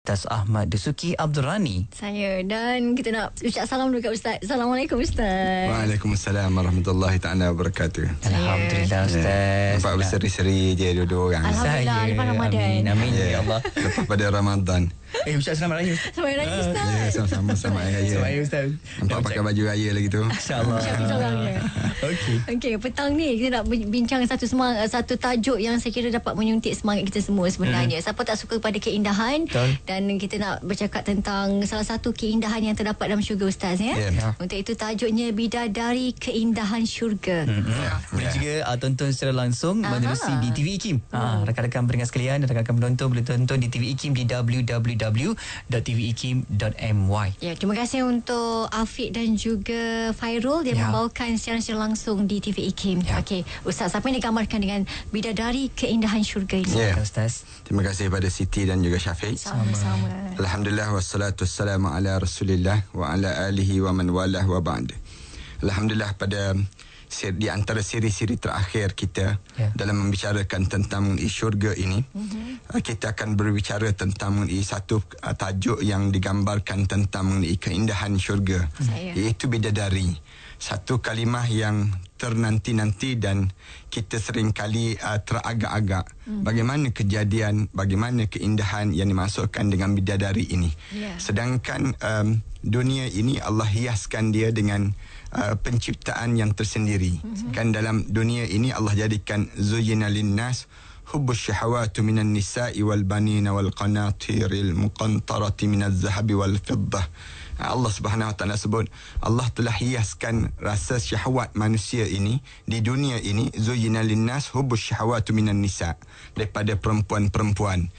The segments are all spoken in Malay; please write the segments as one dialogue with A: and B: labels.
A: Ustaz Ahmad Dasuki Abdul Rani.
B: Saya, dan kita nak ucap salam dulu kat Ustaz. Assalamualaikum Ustaz.
C: Waalaikumsalam warahmatullahi taala wabarakatuh.
A: Alhamdulillah Ustaz.
C: Nampak berseri-seri je dua-dua orang.
B: Alhamdulillah, lepas Ramadan.
A: Amin ya Allah.
C: Lepas pada Ramadan.
A: Ucap selamat raya.
B: Selamat raya Ustaz.
C: Ya, sama-sama selamat hari raya.
A: Selamat raya Ustaz.
C: Nampak pakai baju raya lagi tu.
A: InsyaAllah.
B: Okey, petang ni kita nak bincang satu tajuk yang saya kira dapat menyuntik semangat kita semua sebenarnya. Siapa tak suka pada keindahan?
A: Betul.
B: Dan kita nak bercakap tentang salah satu keindahan yang terdapat dalam syurga Ustaz ya. Untuk itu tajuknya Bidadari Keindahan Syurga.
A: Boleh juga tonton secara langsung menerusi di TV IKIM. Rakan-rakan pendengar sekalian dan rakan-rakan penonton boleh tonton di TV IKIM di www.tvikim.my.
B: Ya, terima kasih untuk Afiq dan juga Fairul yang membawakan siaran secara langsung di TV IKIM. Okey, Ustaz, apa yang digambarkan dengan Bidadari Keindahan Syurga ini?
C: Ya,
A: Ustaz.
C: Terima kasih pada Siti dan juga Syafiq.
B: Sama-sama.
C: Alhamdulillah wassalatu wassalamu ala Rasulillah wa ala alihi wa man walah wa ba'd. Alhamdulillah, pada di antara siri-siri terakhir kita dalam membicarakan tentang mengenai syurga ini, kita akan berbicara tentang mengenai satu tajuk yang digambarkan tentang mengenai keindahan syurga, iaitu bidadari. Satu kalimah yang ternanti-nanti dan kita seringkali teragak-agak bagaimana kejadian, bagaimana keindahan yang dimasukkan dengan bidadari ini. Sedangkan dunia ini Allah hiaskan dia dengan penciptaan yang tersendiri. Kan dalam dunia ini Allah jadikan zuyyina linnas hubbus syahawati minan nisa'i wal banina wal qanatiril muqantarati minaz zahabi wal fiddah. Allah Subhanahu Wa Taala sebut Allah telah hiaskan rasa syahwat manusia ini di dunia ini, zuyyina linnas hubbus syahawati minan nisa, daripada perempuan-perempuan,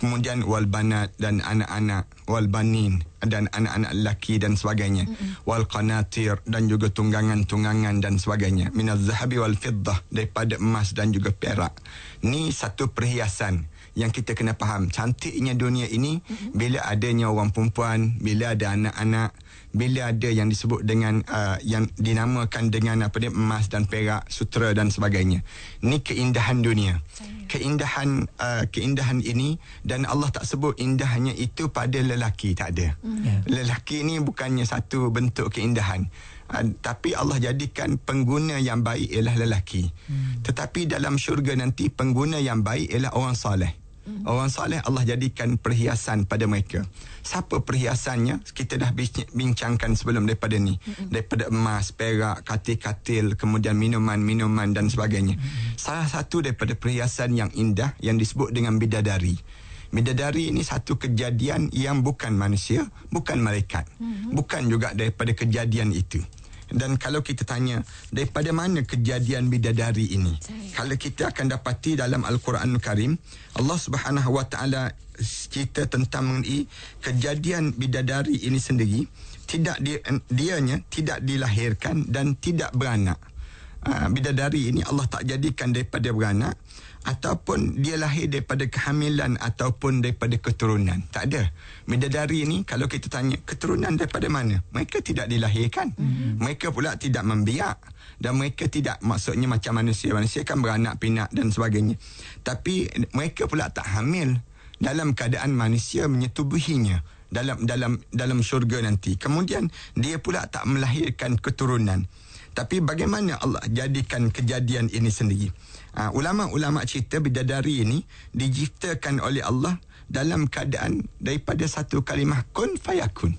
C: kemudian wal banat dan anak-anak, wal banin dan anak-anak lelaki dan sebagainya, wal qanatir dan juga tunggangan-tunggangan dan sebagainya, minaz zahabi wal fiddah, daripada emas dan juga perak. Ni satu perhiasan yang kita kena faham. Cantiknya dunia ini bila adanya orang perempuan, bila ada anak-anak, bila ada yang disebut dengan yang dinamakan dengan emas dan perak, sutera dan sebagainya. Ni keindahan dunia. Keindahan ini, dan Allah tak sebut indahnya itu pada lelaki, tak ada. Lelaki ni bukannya satu bentuk keindahan. Tapi Allah jadikan pengguna yang baik ialah lelaki. Tetapi dalam syurga nanti pengguna yang baik ialah orang soleh. Orang soleh Allah jadikan perhiasan pada mereka. Siapa perhiasannya? Kita dah bincangkan sebelum daripada ni. Daripada emas, perak, katil-katil, kemudian minuman-minuman dan sebagainya. Salah satu daripada perhiasan yang indah yang disebut dengan bidadari. Bidadari ini satu kejadian yang bukan manusia, bukan malaikat. Bukan juga daripada kejadian itu. Dan kalau kita tanya daripada mana kejadian bidadari ini, kalau kita akan dapati dalam Al-Quranul Karim, Allah Subhanahu Wa Taala cerita tentang mengenai kejadian bidadari ini sendiri. Dianya tidak dilahirkan dan tidak beranak. Bidadari ini Allah tak jadikan daripada beranak, ataupun dia lahir daripada kehamilan ataupun daripada keturunan. Tak ada. Bidadari ini kalau kita tanya keturunan daripada mana, mereka tidak dilahirkan. Mereka pula tidak membiak, dan mereka tidak, maksudnya macam manusia kan beranak pinak dan sebagainya. Tapi mereka pula tak hamil dalam keadaan manusia menyetubuhinya dalam syurga nanti. Kemudian dia pula tak melahirkan keturunan. Tapi bagaimana Allah jadikan kejadian ini sendiri? Ulama-ulama cerita bidadari ini diciptakan oleh Allah dalam keadaan daripada satu kalimah kun fayakun.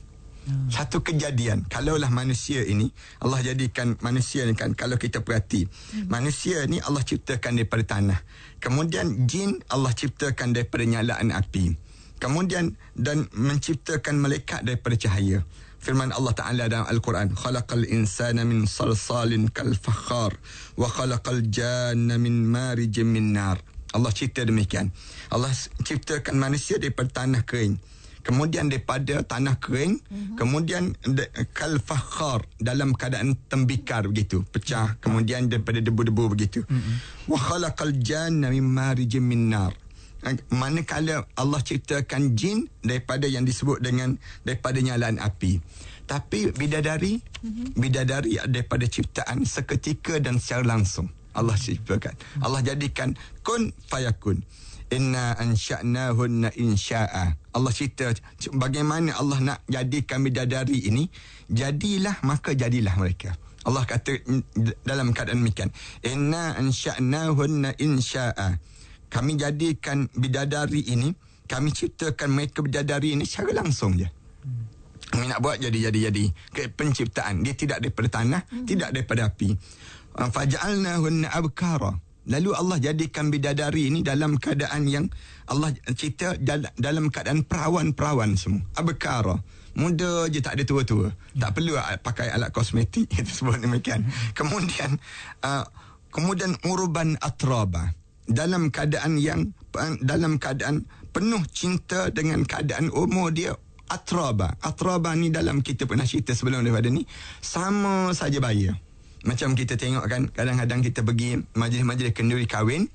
C: Satu kejadian. Kalaulah manusia ini, Allah jadikan manusia ni kan, kalau kita perhati, manusia ni Allah ciptakan daripada tanah. Kemudian jin Allah ciptakan daripada nyalaan api. Kemudian dan menciptakan malaikat daripada cahaya. Firman Allah Ta'ala dalam Al-Quran, khalaqal insana min salsalin kal fakhar wa khalaqal janna min marijin min nar. Allah cerita demikian. Allah ciptakan manusia daripada tanah kering, kemudian daripada tanah kering, kemudian kal fakhar, dalam keadaan tembikar begitu, pecah, kemudian daripada debu-debu begitu. Wa khalaqal janna min marijin min nar. Manakala Allah ciptakan jin daripada yang disebut dengan daripada nyalaan api. Tapi bidadari daripada ciptaan seketika dan secara langsung Allah ciptakan. Allah jadikan kun fayakun. Inna ansha'nahunna insya'a. Allah cerita bagaimana Allah nak jadikan bidadari ini. Jadilah, maka jadilah mereka. Allah kata dalam keadaan demikian. Inna ansha'nahunna insya'a. Kami jadikan bidadari ini, kami ciptakan mereka bidadari ini secara langsung je. Kami nak buat jadi. Penciptaan. Dia tidak daripada tanah, tidak daripada api. Faja'alnahunna abkara. Lalu Allah jadikan bidadari ini dalam keadaan yang Allah cipta dalam keadaan perawan-perawan semua. Abkara. Muda je, tak ada tua-tua. Tak perlu pakai alat kosmetik. Kita sebut demikian. Kemudian urban atraba. Dalam keadaan penuh cinta dengan keadaan umur dia. Atraba ni dalam kita pernah cerita sebelum daripada ni, sama saja bahaya. Macam kita tengok kan, kadang-kadang kita pergi majlis-majlis kenduri kahwin,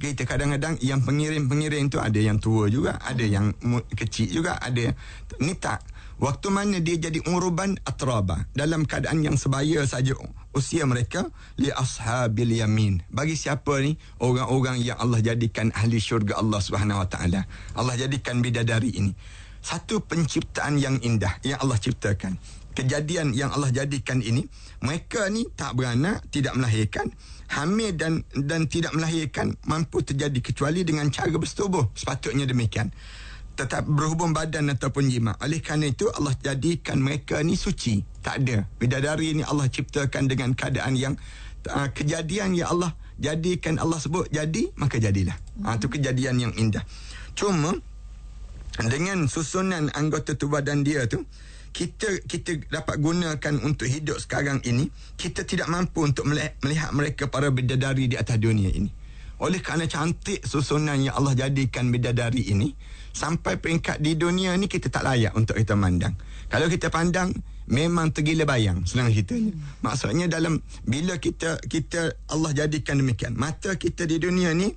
C: kita kadang-kadang yang pengiring-pengiring tu ada yang tua juga, ada yang kecil juga, ada ni tak. Waktu mana dia jadi urban atraba, dalam keadaan yang sebaya saja usia mereka, li ashabil yamin. Bagi siapa ni? Orang-orang yang Allah jadikan ahli syurga Allah Subhanahu Wa Taala. Allah jadikan bidadari ini satu penciptaan yang indah yang Allah ciptakan. Kejadian yang Allah jadikan ini, mereka ni tak beranak, tidak melahirkan, hamil dan tidak melahirkan mampu terjadi kecuali dengan cara bersetubuh. Sepatutnya demikian. Tetap berhubung badan ataupun jima. Oleh kerana itu Allah jadikan mereka ni suci. Tak ada. Bidadari ni Allah ciptakan dengan keadaan yang kejadian yang Allah jadikan, Allah sebut jadi, maka jadilah. Itu kejadian yang indah. Cuma dengan susunan anggota tubuh badan dia tu, kita dapat gunakan untuk hidup sekarang ini. Kita tidak mampu untuk melihat mereka para bidadari di atas dunia ini. Oleh kerana cantik susunan yang Allah jadikan bidadari ini, sampai peringkat di dunia ni kita tak layak untuk kita pandang. Kalau kita pandang, memang tergila bayang, senang ceritanya. Maksudnya bila kita Allah jadikan demikian, mata kita di dunia ni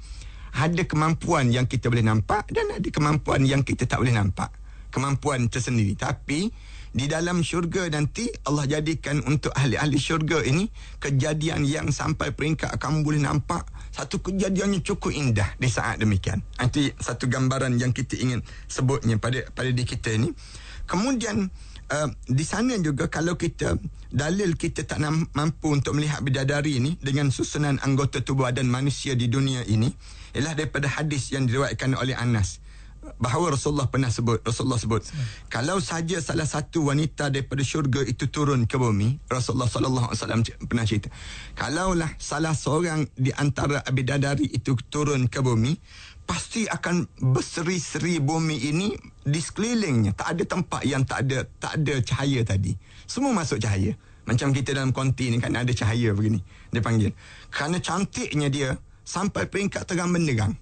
C: ada kemampuan yang kita boleh nampak dan ada kemampuan yang kita tak boleh nampak. Kemampuan tersendiri. Tapi di dalam syurga nanti Allah jadikan untuk ahli-ahli syurga ini kejadian yang sampai peringkat kamu boleh nampak. Satu kejadian yang cukup indah di saat demikian. Itu satu gambaran yang kita ingin sebutnya pada diri kita ini. Kemudian di sana juga kalau kita dalil kita tak mampu untuk melihat bidadari ini dengan susunan anggota tubuh badan manusia di dunia ini, ialah daripada hadis yang diriwayatkan oleh Anas, bahawa Rasulullah sebut kalau saja salah satu wanita daripada syurga itu turun ke bumi, Rasulullah sallallahu alaihi wasallam pernah cerita, kalaulah salah seorang di antara bidadari itu turun ke bumi, pasti akan berseri-seri bumi ini di sekelilingnya. Tak ada tempat yang tak ada cahaya tadi. Semua masuk cahaya. Macam kita dalam konti ni kan ada cahaya begini, dia panggil. Kerana cantiknya dia sampai peringkat terang benderang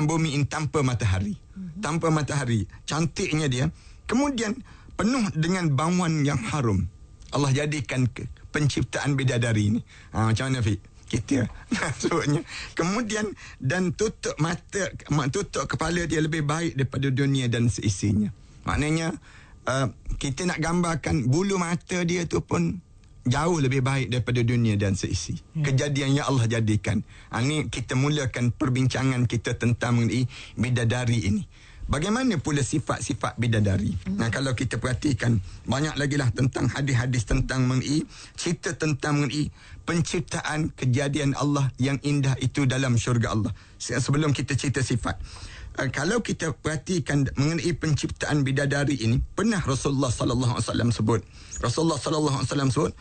C: bumi ini tanpa matahari. Tanpa matahari. Cantiknya dia. Kemudian penuh dengan bauan yang harum. Allah jadikan penciptaan bidadari ini. Macam mana Fik? Kita maksudnya. Kemudian dan tutup kepala dia lebih baik daripada dunia dan seisinya. Maknanya kita nak gambarkan bulu mata dia tu pun jauh lebih baik daripada dunia dan seisi. Kejadian yang Allah jadikan. Ini kita mulakan perbincangan kita tentang mengenai bidadari ini. Bagaimana pula sifat-sifat bidadari? Nah, kalau kita perhatikan, banyak lagi lah tentang hadis-hadis tentang mengenai, cerita tentang mengenai penciptaan kejadian Allah yang indah itu dalam syurga Allah. Sebelum kita cerita sifat, kalau kita perhatikan mengenai penciptaan bidadari ini, pernah Rasulullah sallallahu alaihi wasallam sebut. Rasulullah sallallahu alaihi wasallam sebut,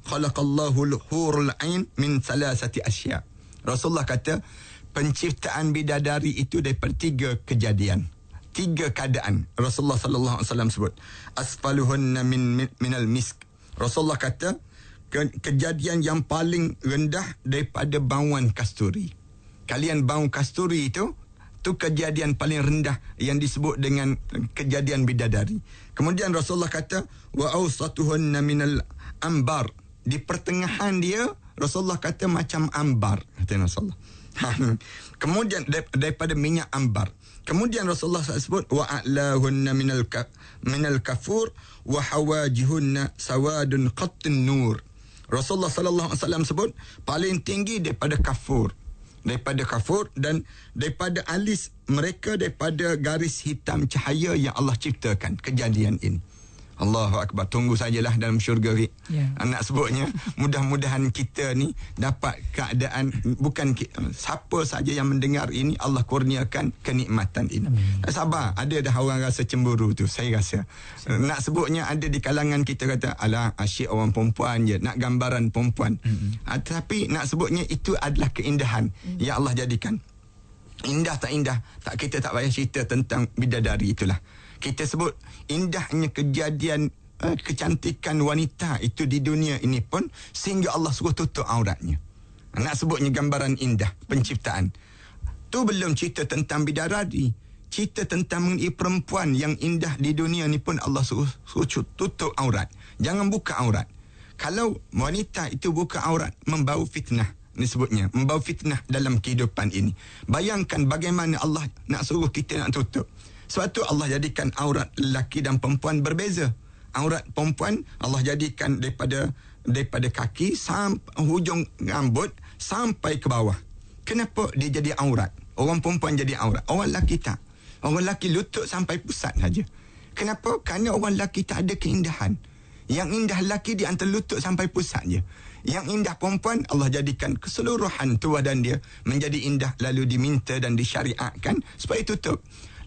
C: khalaqallahu al-hurul ain min thalathati asya. Rasulullah kata penciptaan bidadari itu daripada 3 kejadian, 3 keadaan. Rasulullah sallallahu alaihi wasallam sebut, asfaluhunna minal misk. Rasulullah kata kejadian yang paling rendah daripada bauan kasturi. Kalian bau kasturi itu kejadian paling rendah yang disebut dengan kejadian bidadari. Kemudian Rasulullah kata wa awsatuhunna minal ambar. Di pertengahan dia Rasulullah kata macam ambar, kata Rasulullah. Kemudian daripada minyak ambar. Kemudian Rasulullah sebut wa a'lahunna minal kafur wa hawajihunna sawadun qattun nur. Rasulullah sallallahu alaihi wasallam sebut paling tinggi daripada kafur. daripada kafur, dan daripada alis mereka daripada garis hitam cahaya yang Allah ciptakan. Kejadian ini, Allahu Akbar. Tunggu sajalah dalam syurga, Rik. Anak sebutnya, mudah-mudahan kita ni dapat keadaan, bukan siapa saja yang mendengar ini Allah kurniakan kenikmatan ini. Tak sabar. Ada dah orang rasa cemburu tu, saya rasa. Nak sebutnya ada di kalangan kita kata, alah asyik orang perempuan je, nak gambaran perempuan. Tapi nak sebutnya itu adalah keindahan yang Allah jadikan. Indah tak indah, tak, kita tak payah cerita tentang bidadari itulah. Kita sebut indahnya kejadian kecantikan wanita itu di dunia ini pun sehingga Allah suruh tutup auratnya. Nak sebutnya gambaran indah penciptaan. Tu belum cerita tentang bidadari. Cerita tentang mengenai perempuan yang indah di dunia ni pun Allah suruh tutup aurat. Jangan buka aurat. Kalau wanita itu buka aurat, membawa fitnah. Ini sebutnya, membawa fitnah dalam kehidupan ini. Bayangkan bagaimana Allah nak suruh kita nak tutup. Sebab tu Allah jadikan aurat lelaki dan perempuan berbeza. Aurat perempuan Allah jadikan daripada kaki sampai hujung rambut sampai ke bawah. Kenapa dia jadi aurat? Orang perempuan jadi aurat, orang lelaki tak. Orang lelaki lutut sampai pusat saja. Kenapa? Kerana orang lelaki tak ada keindahan. Yang indah lelaki di antara lutut sampai pusat je. Yang indah perempuan Allah jadikan keseluruhan tubuh dan dia menjadi indah, lalu diminta dan disyariatkan supaya tutup.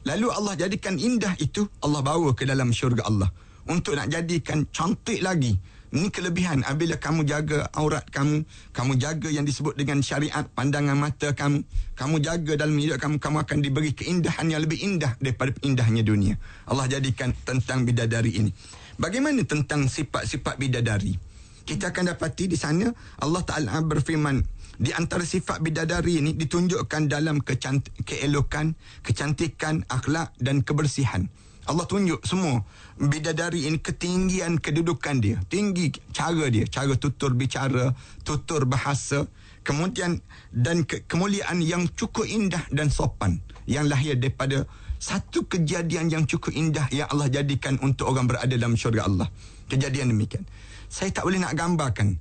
C: Lalu Allah jadikan indah itu, Allah bawa ke dalam syurga Allah untuk nak jadikan cantik lagi. Ini kelebihan apabila kamu jaga aurat kamu, kamu jaga yang disebut dengan syariat, pandangan mata kamu jaga dalam hidup kamu akan diberi keindahan yang lebih indah daripada indahnya dunia. Allah jadikan tentang bidadari ini. Bagaimana tentang sifat-sifat bidadari? Kita akan dapati di sana Allah Ta'ala berfirman, di antara sifat bidadari ini ditunjukkan dalam keelokan, kecantikan, akhlak dan kebersihan. Allah tunjuk semua bidadari ini ketinggian kedudukan dia, tinggi cara dia, cara tutur bicara, tutur bahasa, kemudian dan kemuliaan yang cukup indah dan sopan yang lahir daripada satu kejadian yang cukup indah yang Allah jadikan untuk orang berada dalam syurga Allah. Kejadian demikian. Saya tak boleh nak gambarkan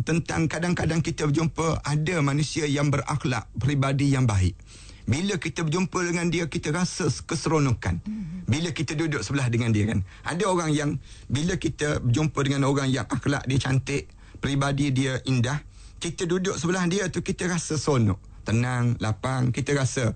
C: tentang kadang-kadang kita berjumpa ada manusia yang berakhlak, peribadi yang baik. Bila kita berjumpa dengan dia, kita rasa keseronokan. Bila kita duduk sebelah dengan dia kan. Ada orang yang bila kita berjumpa dengan orang yang akhlak dia cantik, peribadi dia indah, kita duduk sebelah dia tu kita rasa seronok, tenang, lapang, kita rasa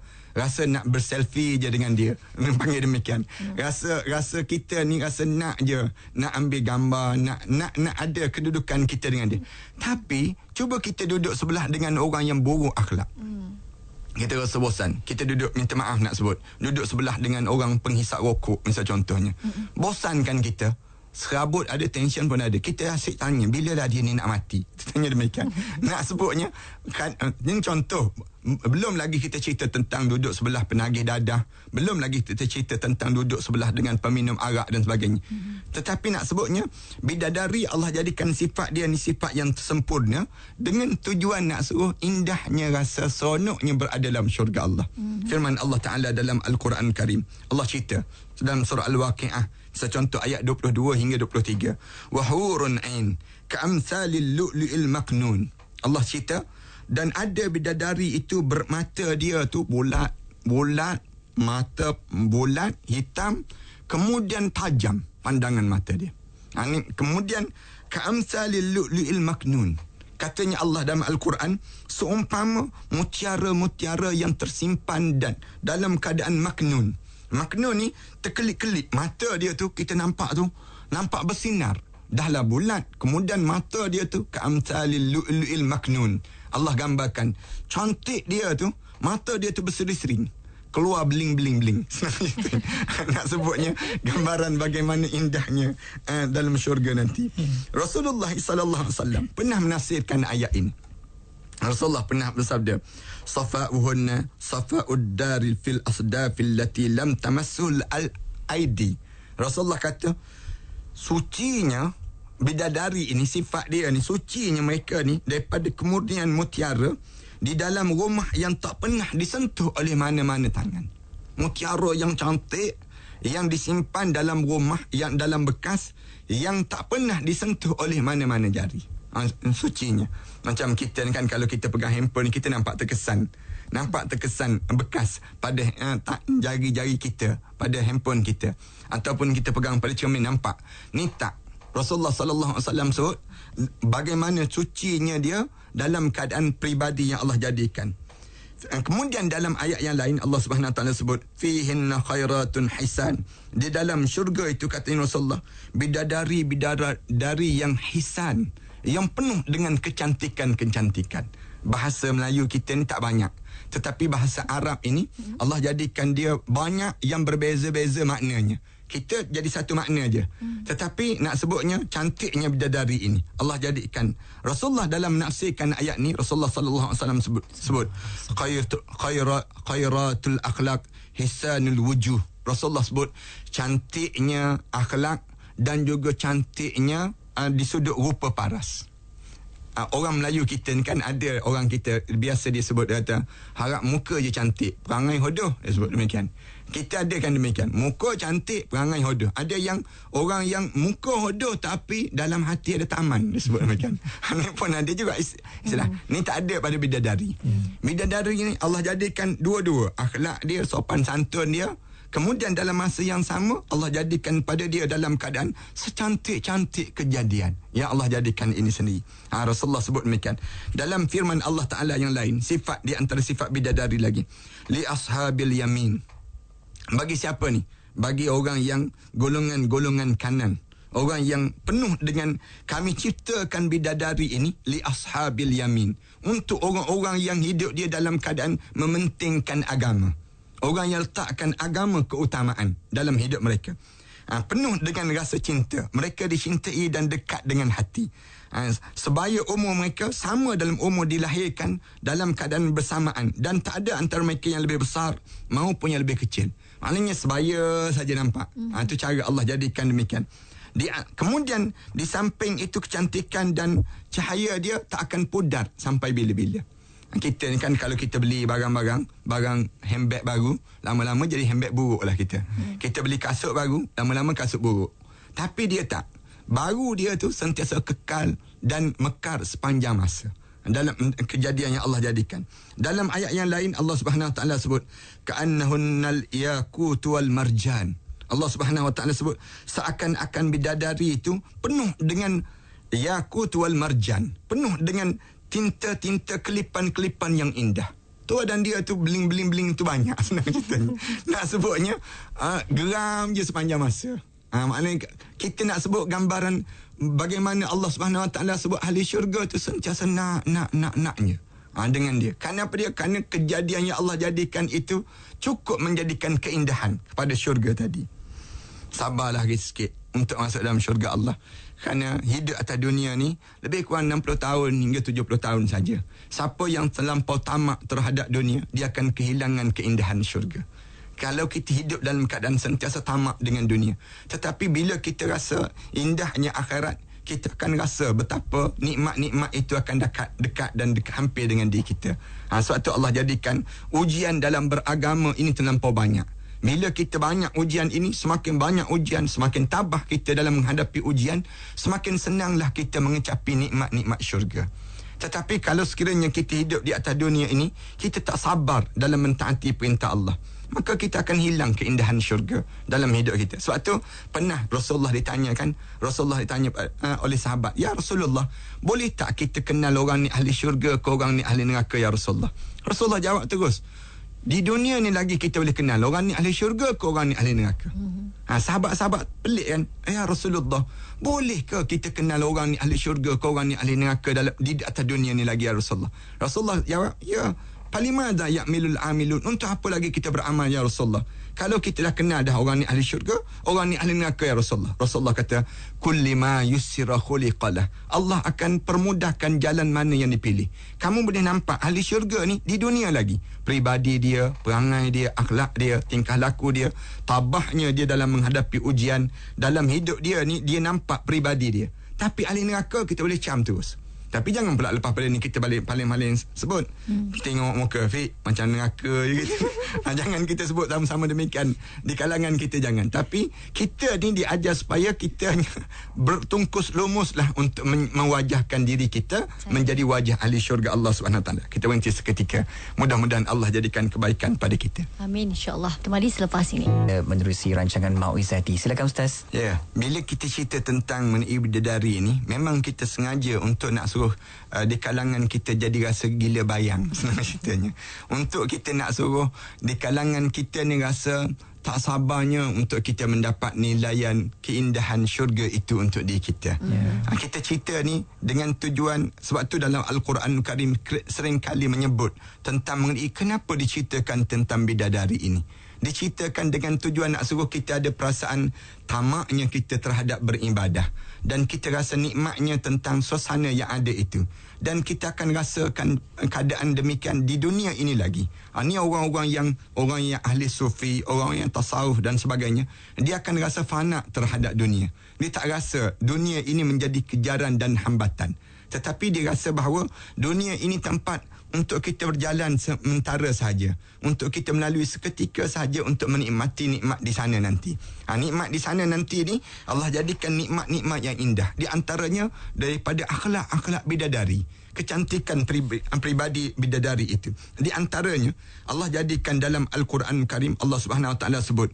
C: nak berselfie je dengan dia. Panggil demikian. Rasa kita ni rasa nak je nak ambil gambar, nak ada kedudukan kita dengan dia. Tapi cuba kita duduk sebelah dengan orang yang buruk akhlak. Kita rasa bosan. Kita duduk, minta maaf nak sebut, duduk sebelah dengan orang penghisap rokok misal contohnya. Bosan kan kita? Serabut ada, tension pun ada. Kita asyik tanya, bila lah dia ni nak mati? Tanya demikian. Nak sebutnya kan, ini contoh. Belum lagi kita cerita tentang duduk sebelah penagih dadah, belum lagi kita cerita tentang duduk sebelah dengan peminum arak dan sebagainya. Tetapi nak sebutnya bidadari Allah jadikan sifat dia ni sifat yang sempurna dengan tujuan nak suruh indahnya rasa seronoknya berada dalam syurga Allah. Firman Allah Ta'ala dalam Al-Quran Karim, Allah cerita dalam surah Al-Waqi'ah, secontoh ayat 22 hingga 23, wa hurun ain ka'amsalil lu'lu'il maknun. Allah cerita, dan ada bidadari itu bermata dia tu bulat, mata bulat, hitam, kemudian tajam pandangan mata dia. Kemudian ka'amsalil lu'lu'il maknun. Katanya Allah dalam Al-Quran, seumpama mutiara-mutiara yang tersimpan dan dalam keadaan maknun. Maknun ni terkelip-kelip, mata dia tu kita nampak bersinar. Dahlah bulat, kemudian mata dia tu ka'amsalil lu'lu'il maknun. Allah gambarkan cantik dia tu, mata dia tu berseri-seri, keluar bling-bling-bling. Nak sebutnya gambaran bagaimana indahnya dalam syurga nanti. Rasulullah sallallahu alaihi wasallam pernah menafsirkan ayat ini. Rasulullah pernah bersabda, safa'uhunna safa'ud daril fil asdafil lati lam tamassul al-aidi. Rasulullah kata, sucinya bidadari ini, sifat dia ni, sucinya mereka ni daripada kemurnian mutiara di dalam rumah yang tak pernah disentuh oleh mana-mana tangan. Mutiara yang cantik yang disimpan dalam rumah, yang dalam bekas, yang tak pernah disentuh oleh mana-mana jari. sucinya. Macam kita ni kan, kalau kita pegang handphone ni, kita nampak terkesan bekas pada jari-jari kita, pada handphone kita, ataupun kita pegang pada cermin, nampak. Ni tak. Rasulullah sallallahu alaihi wasallam sebut bagaimana sucinya dia dalam keadaan peribadi yang Allah jadikan. Kemudian dalam ayat yang lain Allah Subhanahu Wa Taala sebut fihinna khairatun hisan. Di dalam syurga itu, kata Rasulullah, bidadari yang hisan, yang penuh dengan kecantikan. Bahasa Melayu kita ni tak banyak, tetapi bahasa Arab ini Allah jadikan dia banyak yang berbeza-beza maknanya. Kita jadi satu makna je. Tetapi nak sebutnya cantiknya bidadari ini, Allah jadikan. Rasulullah dalam menafsirkan ayat ni, Rasulullah sallallahu alaihi wasallam sebut khairatul akhlaq hisanul wujuh. Rasulullah sebut cantiknya akhlak dan juga cantiknya di sudut rupa paras. Orang Melayu kita ni kan, ada orang kita biasa dia sebut, dia kata harap muka je cantik, perangai hodoh, dia sebut demikian. Kita ada kan demikian, muka cantik, perangai hodoh. Ada yang orang yang muka hodoh tapi dalam hati ada taman, dia sebut demikian. Ini pun ada juga istilah. Ni tak ada pada bidadari. Bidadari ni Allah jadikan dua-dua, akhlak dia, sopan santun dia. Kemudian dalam masa yang sama Allah jadikan pada dia dalam keadaan secantik-cantik kejadian yang Allah jadikan ini sendiri. Rasulullah sebut demikian. Dalam firman Allah Ta'ala yang lain, sifat di antara sifat bidadari lagi, li ashabil yamin. Bagi siapa ni? Bagi orang yang golongan kanan, orang yang penuh dengan, kami ciptakan bidadari ini li ashabil yamin, untuk orang-orang yang hidup dia dalam keadaan mementingkan agama. Orang yang letakkan agama keutamaan dalam hidup mereka. Penuh dengan rasa cinta. Mereka dicintai dan dekat dengan hati. Sebaya umur mereka sama dalam umur dilahirkan dalam keadaan bersamaan. Dan tak ada antara mereka yang lebih besar maupun yang lebih kecil. Maknanya sebaya saja nampak. Itu cara Allah jadikan demikian. Kemudian di samping itu kecantikan dan cahaya dia tak akan pudar sampai bila-bila. Kita ni kan, kalau kita beli barang handbag baru, lama-lama jadi handbag buruk lah kita. Kita beli kasut baru, lama-lama kasut buruk. Tapi dia tak. Baru dia tu sentiasa kekal dan mekar sepanjang masa. Dalam kejadian yang Allah jadikan. Dalam ayat yang lain Allah Subhanahu Wa Taala sebut ka'annahunnal yaqut wal marjan. Allah Subhanahu Wa Taala sebut seakan-akan bidadari itu penuh dengan yaqut wal marjan, penuh dengan tinta-tinta, kelipan-kelipan yang indah. Tu dan dia tu bling-bling-bling tu banyak, senang ceritanya. Nak sebutnya geram je sepanjang masa. Maknanya kita nak sebut gambaran bagaimana Allah Subhanahu Wa Taala sebut ahli syurga tu sentiasa naknya dengan dia. Kenapa dia? Kerana kejadian yang Allah jadikan itu cukup menjadikan keindahan kepada syurga tadi. Sabarlah sikit untuk masuk dalam syurga Allah. Kerana hidup atas dunia ni lebih kurang 60 tahun hingga 70 tahun saja. Siapa yang terlampau tamak terhadap dunia, dia akan kehilangan keindahan syurga. Kalau kita hidup dalam keadaan sentiasa tamak dengan dunia. Tetapi bila kita rasa indahnya akhirat, kita akan rasa betapa nikmat-nikmat itu akan dekat dan hampir dengan diri kita. Sebab tu Allah jadikan ujian dalam beragama ini terlampau banyak. Bila kita banyak ujian ini, semakin banyak ujian, semakin tabah kita dalam menghadapi ujian, semakin senanglah kita mengecapi nikmat-nikmat syurga. Tetapi kalau sekiranya kita hidup di atas dunia ini, kita tak sabar dalam mentaati perintah Allah, maka kita akan hilang keindahan syurga dalam hidup kita. Sebab tu pernah Rasulullah ditanya oleh sahabat, "Ya Rasulullah, boleh tak kita kenal orang ni ahli syurga ke orang ni ahli neraka ya Rasulullah?" Rasulullah jawab terus, di dunia ni lagi kita boleh kenal orang ni ahli syurga ke orang ni ahli neraka. Sahabat-sahabat pelik kan, "Ya Rasulullah, boleh ke kita kenal orang ni ahli syurga ke orang ni ahli neraka di atas dunia ni lagi ya Rasulullah?" Rasulullah jawab, "Ya, falimada ya'milul amilun, untuk apa lagi kita beramal ya Rasulullah? Kalau kita dah kenal dah orang ni ahli syurga, orang ni ahli neraka ya Rasulullah." Rasulullah kata, "Kulli ma yussira khuliqalah." Allah akan permudahkan jalan mana yang dipilih. Kamu boleh nampak ahli syurga ni di dunia lagi. Pribadi dia, perangai dia, akhlak dia, tingkah laku dia, tabahnya dia dalam menghadapi ujian, dalam hidup dia ni dia nampak pribadi dia. Tapi ahli neraka kita boleh cam terus. Tapi jangan pula lepas pada ni kita balik paling-paling sebut. Tengok muka Fik macam neraka je gitu. Jangan kita sebut sama-sama demikian di kalangan kita, jangan. Tapi kita ni diajar supaya kita bertungkus lumuslah untuk mewajahkan diri kita menjadi wajah ahli syurga Allah SWT. Kita berhenti seketika. Mudah-mudahan Allah jadikan kebaikan pada kita.
B: Amin, insya-Allah. Kembali selepas ini.
A: Menerusi rancangan Mauizati. Silakan Ustaz.
C: Ya, bila kita cerita tentang mengenai bidadari ni, memang kita sengaja untuk nak suruh di kalangan kita jadi rasa gila bayang, senang ceritanya. Untuk kita nak suruh di kalangan kita ni rasa tak sabarnya untuk kita mendapat nilaian keindahan syurga itu untuk diri kita. Kita cerita ni dengan tujuan, sebab tu dalam Al-Quran Karim sering kali menyebut tentang mengenai kenapa diceritakan tentang bidadari ini. Diceritakan dengan tujuan nak suruh kita ada perasaan tamaknya kita terhadap beribadah, dan kita rasa nikmatnya tentang suasana yang ada itu, dan kita akan rasakan keadaan demikian di dunia ini lagi. Ini orang yang ahli sufi, orang yang tasawuf dan sebagainya, dia akan rasa fana terhadap dunia. Dia tak rasa dunia ini menjadi kejaran dan hambatan, tetapi dia rasa bahawa dunia ini tempat untuk kita berjalan sementara sahaja, untuk kita melalui seketika sahaja untuk menikmati nikmat di sana nanti. Nikmat di sana nanti ni Allah jadikan nikmat-nikmat yang indah. Di antaranya daripada akhlak-akhlak bidadari, kecantikan pribadi bidadari itu. Di antaranya Allah jadikan dalam Al-Quran Karim, Allah Subhanahu Wa Taala sebut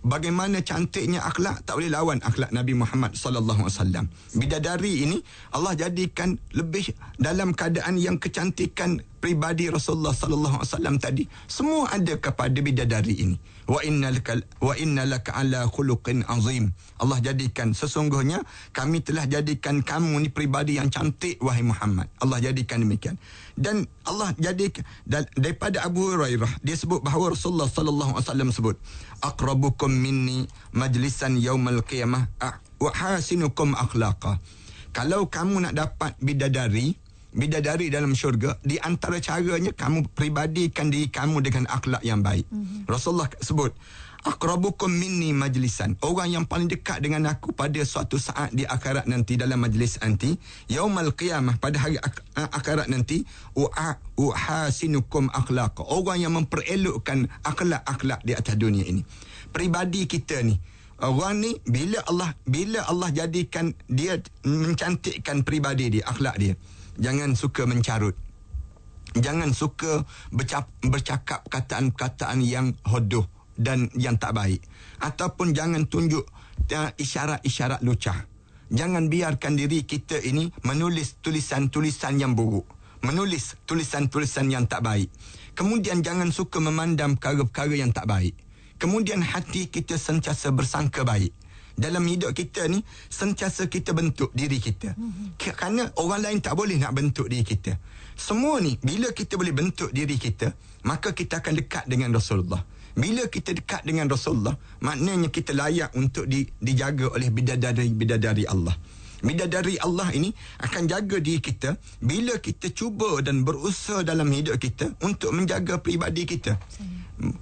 C: bagaimana cantiknya akhlak, tak boleh lawan akhlak Nabi Muhammad sallallahu alaihi wasallam. Bidadari ini Allah jadikan lebih dalam keadaan yang kecantikan pribadi Rasulullah sallallahu alaihi wasallam tadi semua ada kepada bidadari ini. Wa innalaka ala khuluqin azim. Allah jadikan, sesungguhnya kami telah jadikan kamu ni pribadi yang cantik wahai Muhammad. Allah jadikan demikian. Dan Allah jadikan daripada Abu Hurairah, dia sebut bahawa Rasulullah sallallahu alaihi wasallam sebut, aqrabukum minni majlisan yaumal qiyamah wa hasinukum akhlaqa. Kalau kamu nak dapat bidadari dalam syurga, di antara caranya kamu peribadikan diri kamu dengan akhlak yang baik. Rasulullah sebut, aqrabukum minni majlisan, orang yang paling dekat dengan aku pada suatu saat di akhirat nanti, dalam majlis nanti, yaumal qiyamah, pada hari akhirat nanti, uhasinukum akhlaqa, orang yang memperelokkan akhlak-akhlak di atas dunia ini. Pribadi kita ni, orang ni bila Allah jadikan dia mencantikkan pribadi dia, akhlak dia, jangan suka mencarut, jangan suka bercakap perkataan-perkataan yang hodoh dan yang tak baik, ataupun jangan tunjuk isyarat-isyarat lucah. Jangan biarkan diri kita ini menulis tulisan-tulisan yang buruk, menulis tulisan-tulisan yang tak baik. Kemudian jangan suka memandang perkara-perkara yang tak baik. Kemudian hati kita sentiasa bersangka baik. Dalam hidup kita ni sentiasa kita bentuk diri kita, kerana orang lain tak boleh nak bentuk diri kita. Semua ni bila kita boleh bentuk diri kita, maka kita akan dekat dengan Rasulullah. Bila kita dekat dengan Rasulullah, maknanya kita layak untuk dijaga oleh bidadari Allah. Bidadari Allah ini akan jaga diri kita bila kita cuba dan berusaha dalam hidup kita untuk menjaga pribadi kita.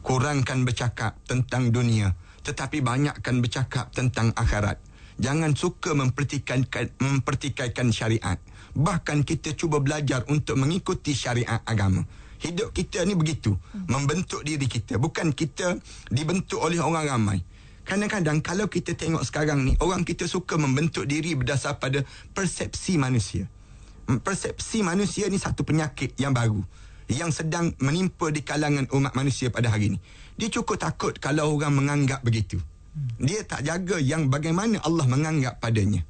C: Kurangkan bercakap tentang dunia, tetapi banyakkan bercakap tentang akhirat. Jangan suka mempertikaikan syariat. Bahkan kita cuba belajar untuk mengikuti syariat agama. Hidup kita ni begitu, membentuk diri kita, bukan kita dibentuk oleh orang ramai. Kadang-kadang kalau kita tengok sekarang ni, orang kita suka membentuk diri berdasar pada persepsi manusia. Persepsi manusia ni satu penyakit yang baru yang sedang menimpa di kalangan umat manusia pada hari ini. Dia cukup takut kalau orang menganggap begitu. Dia tak jaga yang bagaimana Allah menganggap padanya.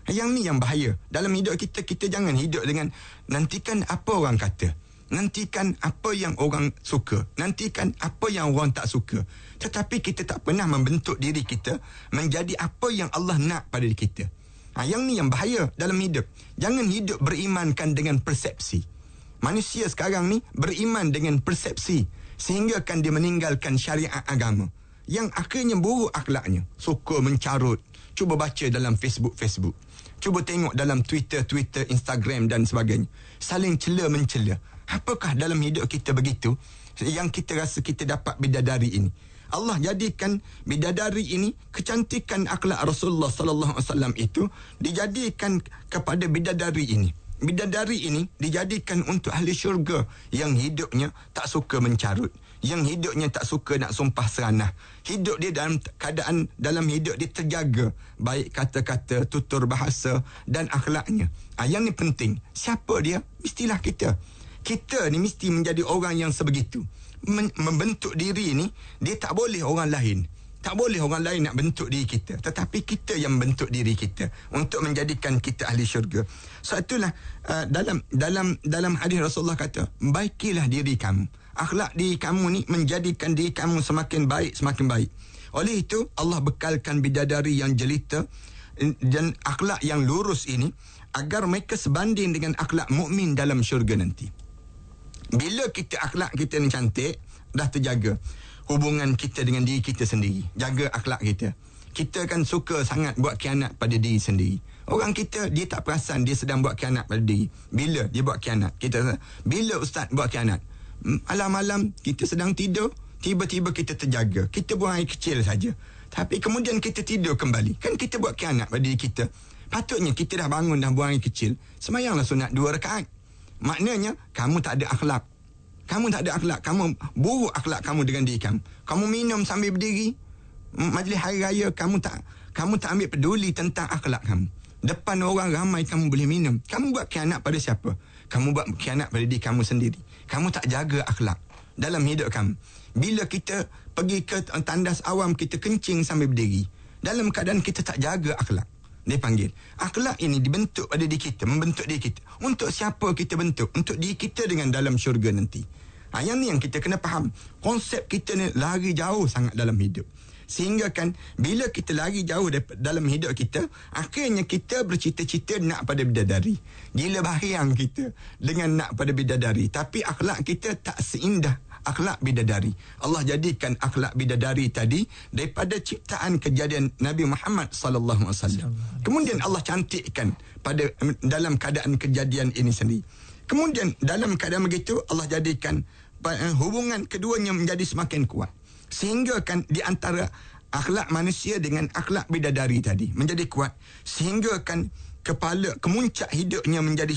C: Yang ni yang bahaya. Dalam hidup kita, kita jangan hidup dengan nantikan apa orang kata, nantikan apa yang orang suka, nantikan apa yang orang tak suka. Tetapi kita tak pernah membentuk diri kita menjadi apa yang Allah nak pada diri kita. Yang ni yang bahaya dalam hidup. Jangan hidup berimankan dengan persepsi. Manusia sekarang ni beriman dengan persepsi, sehingga kan dia meninggalkan syariat agama, yang akhirnya buruk akhlaknya. Suka mencarut, cuba baca dalam Facebook, cuba tengok dalam Twitter, Instagram dan sebagainya, saling cela-mencela. Apakah dalam hidup kita begitu yang kita rasa kita dapat bidadari ini? Allah jadikan bidadari ini, kecantikan akhlak Rasulullah sallallahu alaihi wasallam itu dijadikan kepada bidadari ini. bidadari ini dijadikan untuk ahli syurga yang hidupnya tak suka mencarut, yang hidupnya tak suka nak sumpah seranah. Hidup dia dalam hidup dia terjaga, baik kata-kata, tutur bahasa dan akhlaknya. Yang ni penting. Siapa dia? Mestilah kita. Kita ni mesti menjadi orang yang sebegitu. Membentuk diri ni, dia tak boleh orang lain. Tak boleh orang lain nak bentuk diri kita, tetapi kita yang bentuk diri kita untuk menjadikan kita ahli syurga. So itulah dalam hadis Rasulullah kata, baikilah diri kamu. Akhlak diri kamu ni menjadikan diri kamu semakin baik, semakin baik. Oleh itu Allah bekalkan bidadari yang jelita dan akhlak yang lurus ini agar mereka sebanding dengan akhlak mukmin dalam syurga nanti. Bila kita akhlak kita ni cantik, dah terjaga hubungan kita dengan diri kita sendiri. Jaga akhlak kita. Kita kan suka sangat buat khianat pada diri sendiri. Orang kita, dia tak perasan dia sedang buat khianat pada diri. Bila dia buat khianat? Bila ustaz buat khianat? Malam-malam kita sedang tidur, tiba-tiba kita terjaga. Kita buang air kecil saja. Tapi kemudian kita tidur kembali. Kan kita buat khianat pada diri kita. Patutnya kita dah bangun, dah buang air kecil. Semayanglah sunat 2 rakaat. Maknanya, kamu tak ada akhlak. Kamu tak ada akhlak. Kamu buruk akhlak kamu dengan diri kamu. Kamu minum sambil berdiri. Majlis hari raya, kamu tak ambil peduli tentang akhlak kamu. Depan orang ramai kamu boleh minum. Kamu buat khianat pada siapa? Kamu buat khianat pada diri kamu sendiri. Kamu tak jaga akhlak dalam hidup kamu. Bila kita pergi ke tandas awam, kita kencing sambil berdiri. Dalam keadaan kita tak jaga akhlak. Dia panggil. Akhlak ini dibentuk pada diri kita, membentuk diri kita. Untuk siapa kita bentuk? Untuk diri kita dengan dalam syurga nanti. Yang ni yang kita kena faham. Konsep kita ni lari jauh sangat dalam hidup. Sehingga kan bila kita lari jauh dalam hidup kita, akhirnya kita bercita-cita nak pada bidadari. Gila bahiang kita dengan nak pada bidadari. Tapi akhlak kita tak seindah akhlak bidadari. Allah jadikan akhlak bidadari tadi daripada ciptaan kejadian Nabi Muhammad sallallahu alaihi wasallam. Kemudian Allah cantikkan pada dalam keadaan kejadian ini sendiri. Kemudian dalam keadaan begitu Allah jadikan hubungan keduanya menjadi semakin kuat. Sehingga kan di antara akhlak manusia dengan akhlak bidadari tadi menjadi kuat. Sehingga kan kemuncak hidupnya menjadi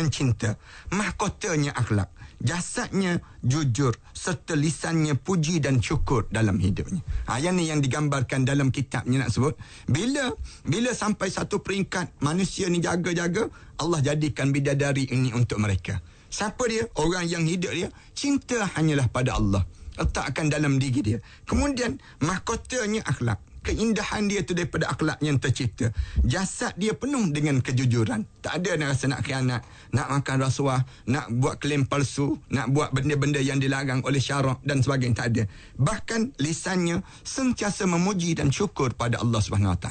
C: cinta. Mahkotanya akhlak. Jasadnya jujur serta lisannya puji dan syukur dalam hidupnya. Yang ni yang digambarkan dalam kitabnya nak sebut. Bila sampai satu peringkat manusia ni jaga-jaga, Allah jadikan bidadari ini untuk mereka. Siapa dia? Orang yang hidup dia cinta hanyalah pada Allah. Letakkan dalam diri dia. Kemudian mahkotanya akhlak. Keindahan dia tu daripada akhlak yang tercipta. Jasad dia penuh dengan kejujuran. Tak ada nak rasa nak khianat, nak makan rasuah, nak buat klaim palsu, nak buat benda-benda yang dilarang oleh syarak dan sebagainya. Tak ada. Bahkan lisannya sentiasa memuji dan syukur pada Allah SWT.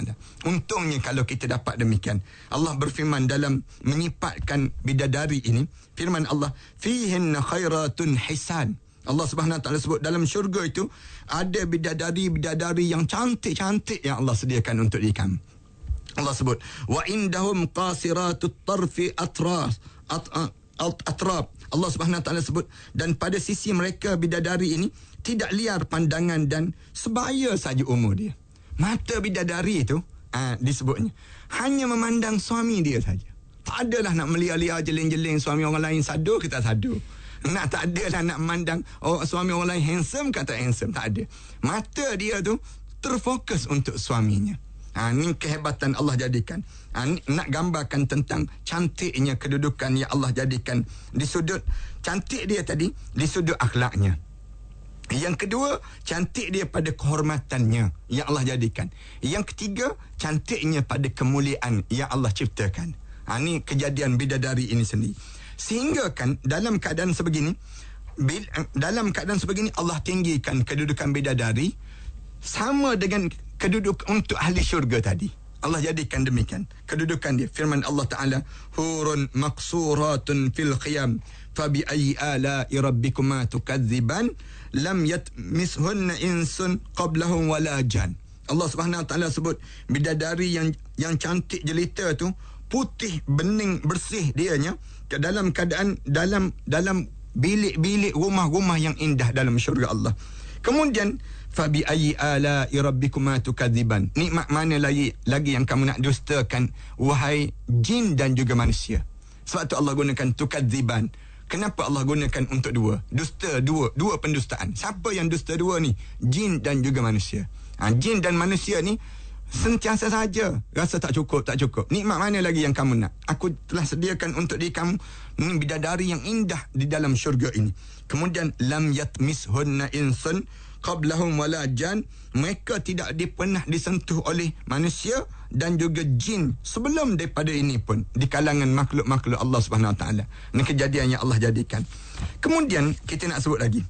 C: Untungnya kalau kita dapat demikian. Allah berfirman dalam menyifatkan bidadari ini, firman Allah, fihinna khairatun hisan. Allah Subhanahu Wa Taala sebut dalam syurga itu ada bidadari-bidadari yang cantik-cantik yang Allah sediakan untuk diri kamu. Allah sebut wa indahum qasiratut tarfi atrab. Allah Subhanahu Wa Taala sebut dan pada sisi mereka bidadari ini tidak liar pandangan dan sebaya saja umur dia. Mata bidadari itu disebutnya hanya memandang suami dia saja. Tak adalah nak melia-lia jeling-jeling suami orang lain sadu kita sadu. Nak tak adalah nak memandang suami orang lain handsome kata handsome. Tak ada. Mata dia tu terfokus untuk suaminya. Ni kehebatan Allah jadikan. Nak gambarkan tentang cantiknya kedudukan yang Allah jadikan di sudut cantik dia tadi, di sudut akhlaknya. Yang kedua, cantik dia pada kehormatannya yang Allah jadikan. Yang ketiga, cantiknya pada kemuliaan yang Allah ciptakan. Ni kejadian bidadari ini sendiri. Sehingga kan dalam keadaan sebegini Allah tinggikan kedudukan bidadari sama dengan kedudukan untuk ahli syurga tadi. Allah jadikan demikian kedudukan dia. Firman Allah Ta'ala, hurun maqsuratun fil khiyam fabi ayyi ala'i rabbikuma tukadziban lam yatmishunna insun qablahum wala jan. Allah Subhanahu Wa Taala sebut bidadari yang cantik jelita tu, putih bening bersih dianya, dalam keadaan dalam bilik-bilik rumah-rumah yang indah dalam syurga Allah. Kemudian fabi ayyi ala'i rabbikuma tukadziban. Nikmat mana lagi yang kamu nak dustakan wahai jin dan juga manusia? Sebab tu Allah gunakan tukadziban. Kenapa Allah gunakan untuk dua? Dusta dua pendustaan. Siapa yang dusta dua ni? Jin dan juga manusia. Jin dan manusia ni sentiasa saja rasa tak cukup. Nikmat mana lagi yang kamu nak? Aku telah sediakan untuk diri kamu ni bidadari yang indah di dalam syurga ini. Kemudian lam yatmishunna insun qablahum wala jan. Mereka tidak pernah disentuh oleh manusia dan juga jin sebelum daripada ini pun di kalangan makhluk-makhluk Allah Subhanahu Wa Taala. Ini kejadian yang Allah jadikan. Kemudian kita nak sebut lagi.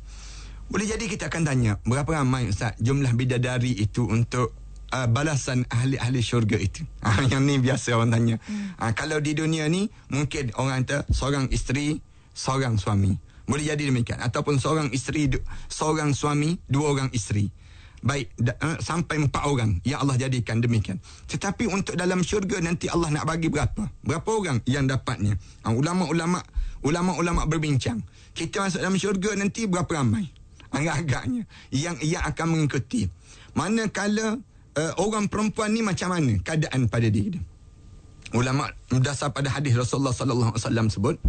C: Boleh jadi kita akan tanya, berapa ramai Ustaz jumlah bidadari itu untuk balasan ahli-ahli syurga itu? Yang ni biasa orang tanya. Kalau di dunia ni mungkin orang kata seorang isteri, seorang suami. Boleh jadi demikian. Ataupun seorang isteri, seorang suami, 2 orang isteri. Baik, sampai 4 orang yang Allah jadikan demikian. Tetapi untuk dalam syurga nanti Allah nak bagi berapa? Berapa orang yang dapatnya? Ulama-ulama berbincang. Kita masuk dalam syurga nanti berapa ramai? Agak-agaknya yang ia akan mengikuti. Manakala orang perempuan ni macam mana keadaan pada diri dia? Ulama berdasar pada hadis Rasulullah sallallahu alaihi wasallam sebut,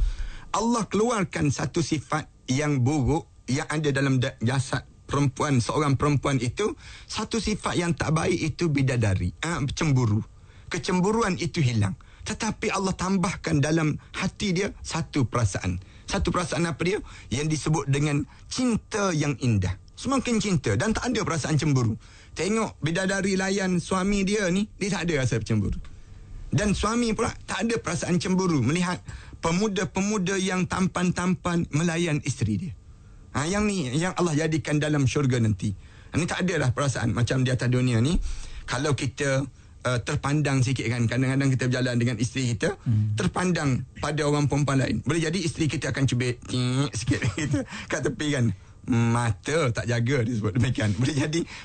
C: Allah keluarkan satu sifat yang buruk yang ada dalam jasad perempuan, seorang perempuan itu, satu sifat yang tak baik itu bidadari, cemburu. Kecemburuan itu hilang. Tetapi Allah tambahkan dalam hati dia satu perasaan. Satu perasaan apa dia? Yang disebut dengan cinta yang indah. Semakin cinta dan tak ada perasaan cemburu. Tengok bidadari layan suami dia ni, dia tak ada rasa cemburu. Dan suami pula tak ada perasaan cemburu melihat pemuda-pemuda yang tampan-tampan melayan isteri dia. Yang ni yang Allah jadikan dalam syurga nanti. Ini tak ada dah perasaan macam di atas dunia ni. Kalau kita terpandang sikit kan, kadang-kadang kita berjalan dengan isteri kita, terpandang pada orang perempuan lain. Boleh jadi isteri kita akan cubit sikit kita kat tepi kan. Mata tak jaga, disebut demikian.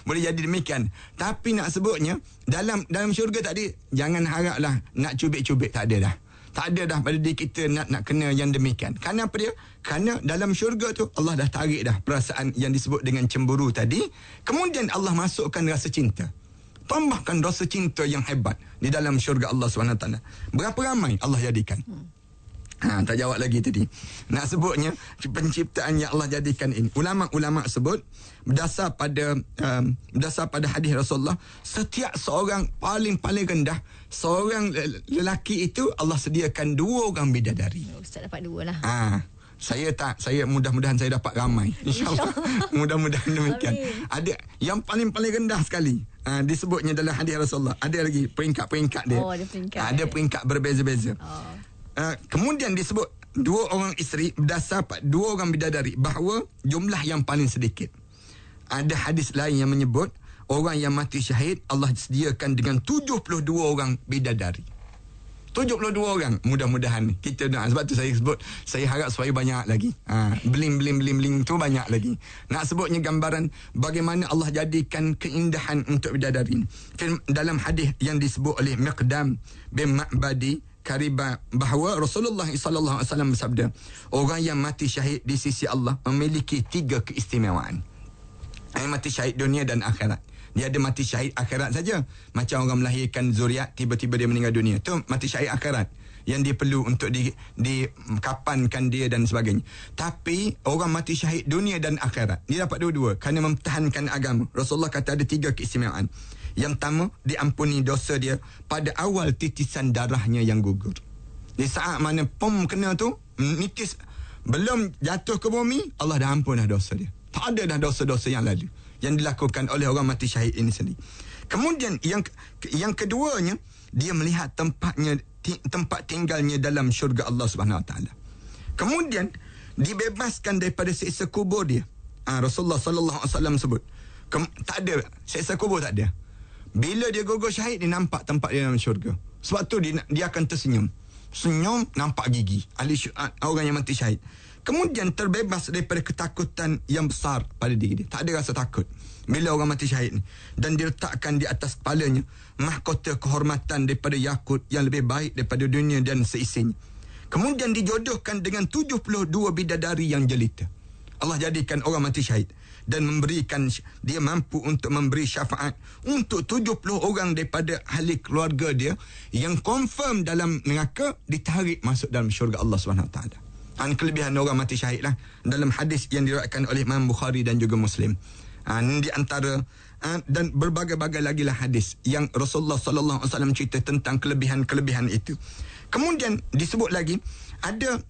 C: Boleh jadi demikian. Tapi nak sebutnya dalam syurga tadi, jangan haraplah nak cubit-cubit, tak ada dah. Tak ada dah pada diri kita nak kena yang demikian. Kerana apa dia? Kerana dalam syurga tu Allah dah tarik dah perasaan yang disebut dengan cemburu tadi. Kemudian Allah masukkan rasa cinta. Tambahkan rasa cinta yang hebat di dalam syurga Allah SWT. Berapa ramai Allah jadikan? Tak jawab lagi tadi. Nak sebutnya penciptaan yang Allah jadikan ini. Ulama-ulama sebut berdasar pada hadis Rasulullah, setiap seorang paling rendah, seorang lelaki itu Allah sediakan 2 orang bidadari.
B: Ustaz dapat 2 lah.
C: Saya mudah-mudahan saya dapat ramai. InsyaAllah. Mudah-mudahan demikian.
B: Amin.
C: Ada yang paling rendah sekali. Disebutnya dalam hadis Rasulullah. Ada lagi peringkat-peringkat dia.
B: Ada peringkat.
C: Ada peringkat berbeza-beza. Kemudian disebut 2 orang isteri berdasar 2 orang bidadari, bahawa jumlah yang paling sedikit. Ada hadis lain yang menyebut orang yang mati syahid Allah sediakan dengan 72 orang bidadari. 72 orang. Mudah-mudahan kita nak. Sebab tu saya sebut, saya harap supaya banyak lagi. Beling tu banyak lagi. Nak sebutnya gambaran bagaimana Allah jadikan keindahan untuk bidadari. Dalam hadis yang disebut oleh Miqdam bin Ma'badi Karibah, bahawa Rasulullah sallallahu alaihi wasallam bersabda, orang yang mati syahid di sisi Allah memiliki 3 keistimewaan. Mati syahid dunia dan akhirat. Dia ada mati syahid akhirat saja, macam orang melahirkan zuriat tiba-tiba dia meninggal dunia, tu mati syahid akhirat yang dia perlu untuk dikapankan dia dan sebagainya. Tapi orang mati syahid dunia dan akhirat, dia dapat 2-2 kerana mempertahankan agama. Rasulullah kata ada 3 keistimewaan. Yang pertama, diampuni dosa dia pada awal titisan darahnya yang gugur. Di saat mana kena tu, nitis, belum jatuh ke bumi, Allah dah ampun dah dosa dia. Tak ada dah dosa-dosa yang lalu yang dilakukan oleh orang mati syahid ini sendiri. Kemudian yang keduanya, dia melihat tempat tinggalnya dalam syurga Allah Subhanahu Wa Taala. Kemudian dibebaskan daripada siksa kubur dia. Rasulullah sallallahu alaihi wasallam sebut, tak ada siksa kubur, tak ada. Bila dia gugur syahid, dia nampak tempat dia dalam syurga. Sebab tu dia akan tersenyum. Senyum, nampak gigi orang yang mati syahid. Kemudian terbebas daripada ketakutan yang besar pada diri dia. Tak ada rasa takut bila orang mati syahid ni. Dan diletakkan di atas kepalanya mahkota kehormatan daripada yakut yang lebih baik daripada dunia dan seisinya. Kemudian dijodohkan dengan 72 bidadari yang jelita. Allah jadikan orang mati syahid dan dia mampu untuk memberi syafaat untuk 70 orang daripada ahli keluarga dia yang confirm dalam neraka, ditarik masuk dalam syurga Allah SWT. Kelebihan orang mati syahid lah dalam hadis yang diriwayatkan oleh Imam Bukhari dan juga Muslim. Di antara dan berbagai-bagai lagi lah hadis yang Rasulullah sallallahu alaihi wasallam cerita tentang kelebihan-kelebihan itu. Kemudian disebut lagi ada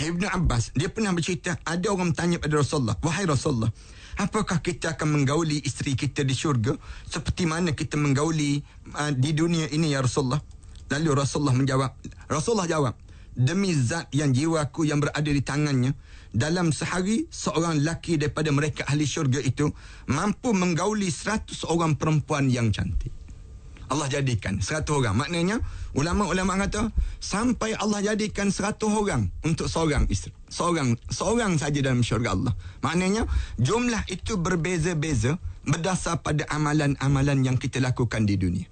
C: Ibn Abbas, dia pernah bercerita, ada orang bertanya pada Rasulullah, wahai Rasulullah, apakah kita akan menggauli isteri kita di syurga seperti mana kita menggauli di dunia ini ya Rasulullah? Lalu Rasulullah jawab, demi zat yang jiwaku yang berada di tangannya, dalam sehari seorang lelaki daripada mereka ahli syurga itu mampu menggauli 100 orang perempuan yang cantik. Allah jadikan 100 orang. Maknanya ulama-ulama kata sampai Allah jadikan 100 orang untuk seorang isteri. Seorang saja dalam syurga Allah. Maknanya jumlah itu berbeza-beza berdasar pada amalan-amalan yang kita lakukan di dunia.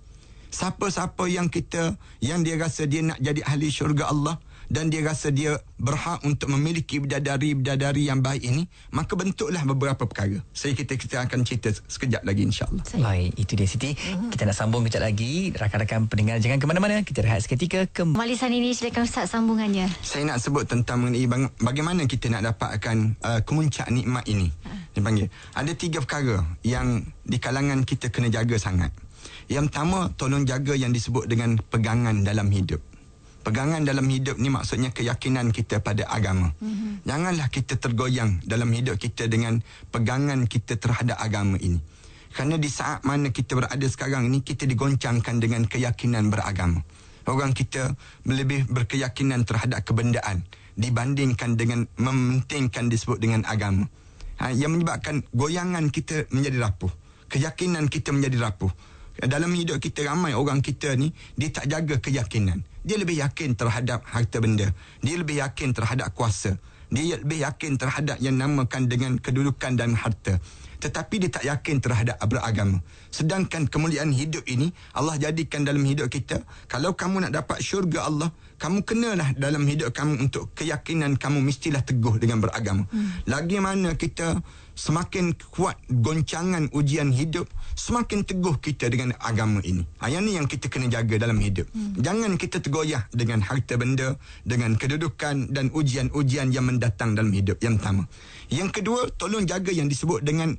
C: Siapa-siapa yang dia rasa dia nak jadi ahli syurga Allah dan dia rasa dia berhak untuk memiliki bidadari yang baik ini, maka bentuklah beberapa perkara. Kita akan cerita sekejap lagi insya-Allah.
A: Baik, itu dia Siti. Kita nak sambung kejap lagi. Rakan-rakan pendengar jangan ke mana-mana. Kita rehat seketika.
B: Malisan ini silakan Ustaz sambungannya.
C: Saya nak sebut tentang mengenai bagaimana kita nak dapatkan kemuncak nikmat ini. Dipanggil. Ada 3 perkara yang di kalangan kita kena jaga sangat. Yang pertama, tolong jaga yang disebut dengan pegangan dalam hidup. Pegangan dalam hidup ni maksudnya keyakinan kita pada agama. Janganlah kita tergoyang dalam hidup kita dengan pegangan kita terhadap agama ini. Kerana di saat mana kita berada sekarang ini, kita digoncangkan dengan keyakinan beragama. Orang kita lebih berkeyakinan terhadap kebendaan dibandingkan dengan mementingkan disebut dengan agama. Yang menyebabkan goyangan kita menjadi rapuh. Keyakinan kita menjadi rapuh. Dalam hidup kita ramai orang kita ni, dia tak jaga keyakinan. Dia lebih yakin terhadap harta benda. Dia lebih yakin terhadap kuasa. Dia lebih yakin terhadap yang namakan dengan kedudukan dan harta. Tetapi dia tak yakin terhadap beragama. Sedangkan kemuliaan hidup ini Allah jadikan dalam hidup kita. Kalau kamu nak dapat syurga Allah, kamu kenalah dalam hidup kamu untuk keyakinan kamu mestilah teguh dengan beragama. Lagi mana kita semakin kuat goncangan ujian hidup, semakin teguh kita dengan agama ini. Yang ni yang kita kena jaga dalam hidup. Jangan kita tergoyah dengan harta benda, dengan kedudukan dan ujian-ujian yang mendatang dalam hidup. Yang pertama. Yang kedua, tolong jaga yang disebut dengan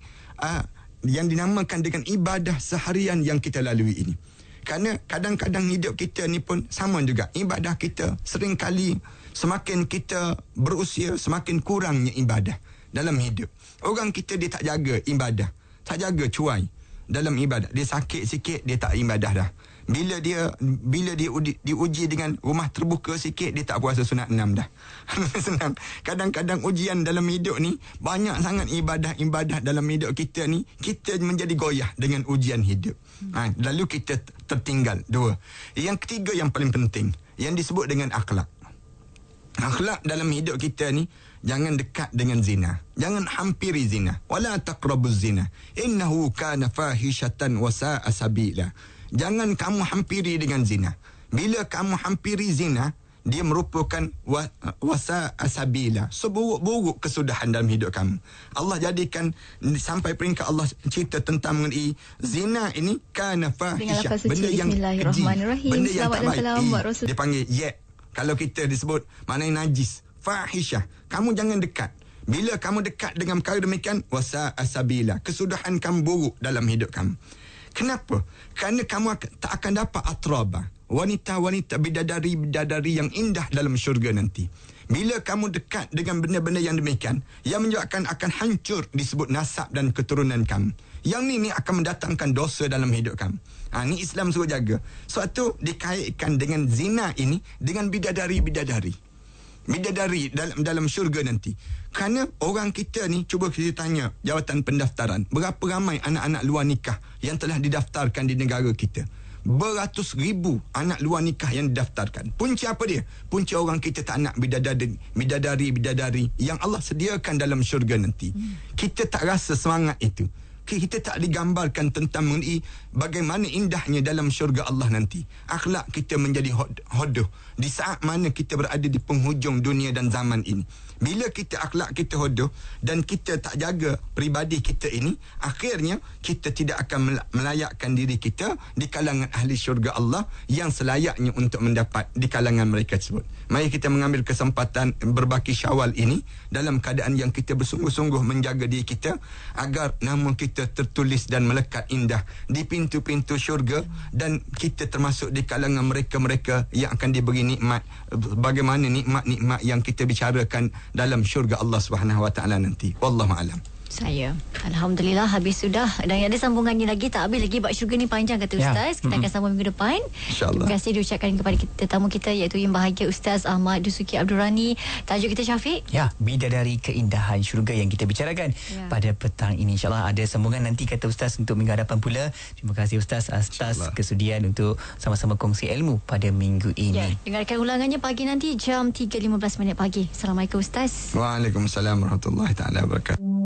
C: yang dinamakan dengan ibadah seharian yang kita lalui ini. Kerana kadang-kadang hidup kita ni pun sama juga. Ibadah kita seringkali semakin kita berusia, semakin kurangnya ibadah dalam hidup. Orang kita dia tak jaga ibadah, tak jaga cuai dalam ibadah. Dia sakit sikit, dia tak ibadah dah. Bila dia diuji dengan rumah terbuka sikit, dia tak puasa sunat 6 dah. Senang. Kadang-kadang ujian dalam hidup ni, banyak sangat ibadah-ibadah dalam hidup kita ni, kita menjadi goyah dengan ujian hidup. Lalu kita tertinggal. 2. Yang ketiga yang paling penting, yang disebut dengan akhlak. Akhlak dalam hidup kita ni, jangan dekat dengan zina. Jangan hampiri zina. Wala taqrabuz zina. Innahu kana fahishatan wa sa'a sabila. Jangan kamu hampiri dengan zina. Bila kamu hampiri zina, dia merupakan wasa asabila, seburuk-buruk kesudahan dalam hidup kamu. Allah jadikan sampai peringkat Allah cerita tentang mengenai zina ini kana fahisha, benda yang keji, benda yang tak baik. Dia panggil kalau kita disebut maknanya najis, fahisha. Kamu jangan dekat. Bila kamu dekat dengan perkara demikian, wasa asabila, kesudahan kamu buruk dalam hidup kamu. Kenapa? Kerana kamu tak akan dapat atraba, wanita-wanita bidadari-bidadari yang indah dalam syurga nanti. Bila kamu dekat dengan benda-benda yang demikian, yang menyebabkan akan hancur disebut nasab dan keturunan kamu. Yang ni akan mendatangkan dosa dalam hidup kamu. Ni Islam suruh jaga. Sebab tu dikaitkan dengan zina ini dengan bidadari-bidadari. Bidadari dalam syurga nanti. Kerana orang kita ni, cuba kita tanya jawatan pendaftaran, berapa ramai anak-anak luar nikah yang telah didaftarkan di negara kita? Beratus ribu anak luar nikah yang didaftarkan. Punca apa dia? Punca orang kita tak nak bidadari yang Allah sediakan dalam syurga nanti. Kita tak rasa semangat itu. kita tak digambarkan tentang mengenai bagaimana indahnya dalam syurga Allah nanti. Akhlak kita menjadi hodoh di saat mana kita berada di penghujung dunia dan zaman ini. Bila kita akhlak kita hodoh dan kita tak jaga peribadi kita ini, akhirnya kita tidak akan melayakkan diri kita di kalangan ahli syurga Allah yang selayaknya untuk mendapat di kalangan mereka tersebut. Mari kita mengambil kesempatan berbaki Syawal ini dalam keadaan yang kita bersungguh-sungguh menjaga diri kita agar nama kita tertulis dan melekat indah di pintu-pintu syurga, dan kita termasuk di kalangan mereka-mereka yang akan diberi nikmat, bagaimana nikmat-nikmat yang kita bicarakan dalam syurga Allah Subhanahu Wa Taala nanti. Wallahu a'lam.
B: Saya Alhamdulillah habis sudah, dan ada sambungannya lagi, tak habis lagi. Bab syurga ni panjang kata Ustaz. Kita akan sambung minggu depan.
C: InsyaAllah.
B: Terima kasih diucapkan kepada tetamu kita, iaitu yang bahagia Ustaz Ahmad Dusuki Abdul Rani. Tajuk kita Syafiq,
A: Ya, bidadari keindahan syurga yang kita bicarakan pada petang ini. InsyaAllah ada sambungan nanti kata Ustaz untuk minggu hadapan pula. Terima kasih Ustaz atas kesudian untuk sama-sama kongsi ilmu pada minggu ini.
B: Dengarkan ulangannya pagi nanti jam 3.15 pagi. Assalamualaikum Ustaz.
C: Waalaikumsalam warahmatullahi taala wabarakatuh.